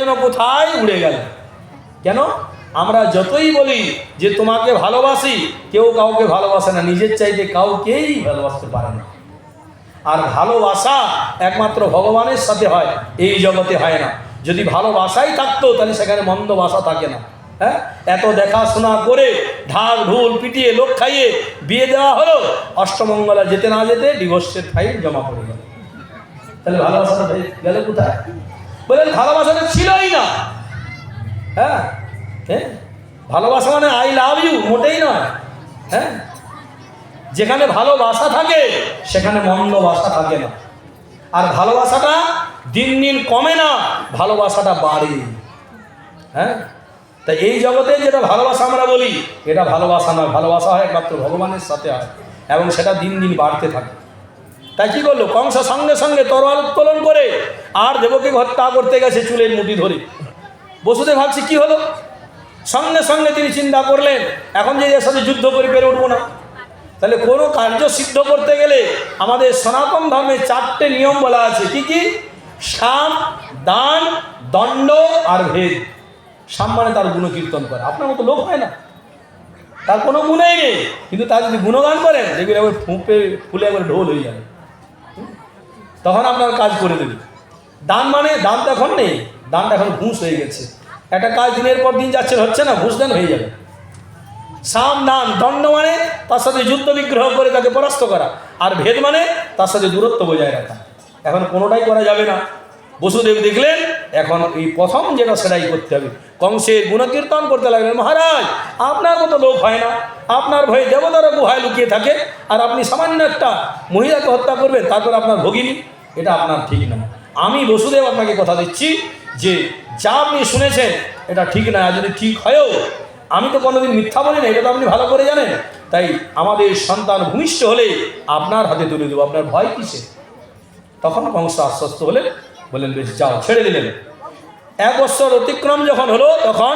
যেন কোথায় উড়ে গেল। কেন? আমরা যতই বলি যে তোমাকে ভালোবাসি, কেউ কাউকে ভালোবাসে না, নিজের চাইতে কাউকেই ভালোবাসতে পারে না। আর ভালোবাসা একমাত্র ভগবানের সাথে হয়, এই জগতে হয় না। যদি ভালোবাসাই থাকতো তাহলে সেখানে মন্দ বাসা থাকে না। হ্যাঁ, এত দেখাশোনা করে ঢাক ঢোল পিটিয়ে লোক খাইয়ে বিয়ে দেওয়া হলো, অষ্টমঙ্গলা যেতে না যেতে ডিভোর্সের ফাইল জমা পড়ে গেল। তাহলে ভালোবাসাটা গেল কোথায়? বলেন ভালোবাসাটা ছিলই না। হ্যাঁ হ্যাঁ, ভালোবাসা মানে আই লাভ ইউ মোটেই নয়। হ্যাঁ, যেখানে ভালোবাসা থাকে সেখানে মন্দ বাসা থাকে না। আর ভালোবাসাটা দিন দিন কমে না, ভালোবাসাটা বাড়ে। হ্যাঁ, তাই এই জগতে যেটা ভালোবাসা আমরা বলি, এটা ভালোবাসা নয়। ভালোবাসা হয় একমাত্র ভগবানের সাথে হয়, এবং সেটা দিন দিন বাড়তে থাকে। তাই কি করলো? কংস সঙ্গে সঙ্গে তরোয়াল উত্তোলন করে আর দেবকীকে হত্যা করতে গেছে চুলের মুঠি ধরে। বসুদেব ভাবছে কি হলো? সঙ্গে সঙ্গে তিনি চিন্তা করলেন, এখন যে এর সাথে যুদ্ধ করে পেরে উঠবো না। তাহলে কোনো কার্য সিদ্ধ করতে গেলে আমাদের সনাতন ধর্মে 4টে নিয়ম বলা আছে। কি কি? সাম, দান, দণ্ড আর ভেদ। সাম মানে তার গুণকীর্তন করে। আপনার মতো লোক হয় না, তার কোনো গুণই নেই, কিন্তু তার যদি গুণগান করেন দেখবেন একবার ফুলে একবার ঢোল হয়ে যাবে, তখন আপনার কাজ করে দেবে। দান মানে, দান তো এখন নেই, দানটা এখন ঘুষ হয়ে গেছে। একটা কাজ দিনের পর দিন যাচ্ছে, হচ্ছে না, ঘুষ দান হয়ে যাবে। সাম, দান, দণ্ড মানে তার সাথে যুদ্ধ বিগ্রহ করে তাকে পরাস্ত করা, আর ভেদ মানে তার সাথে দূরত্ব বজায় রাখা। এখন কোনোটাই করা যাবে না। বসুদেব দেখলেন এখন এই প্রথম যেটা সেটাই করতে হবে। কংসের গুণকীর্তন করতে লাগলেন, মহারাজ আপনার মতো লোক হয় না, আপনার ভয়ে দেবতারা গুহায় লুকিয়ে থাকে, আর আপনি সামান্য একটা মহিলাকে হত্যা করবেন, তারপর আপনার ভগিনী, এটা আপনার ঠিক না। আমি বসুদেব আপনাকে কথা দিচ্ছি যে যা আপনি শুনেছেন এটা ঠিক না। আর যদি ঠিক হয়ও, আমি তো কোনোদিন মিথ্যা বলি না, এটা তো আপনি ভালো করে জানেন। তাই আমাদের সন্তান ভূমিষ্ঠ হলে আপনার হাতে তুলে দেবো, আপনার ভয় কিসে? তখন কংস আশ্বস্ত হলেন, বললেন বেশ যাও, ছেড়ে দিলেন। 1 বৎসর অতিক্রম যখন হলো, তখন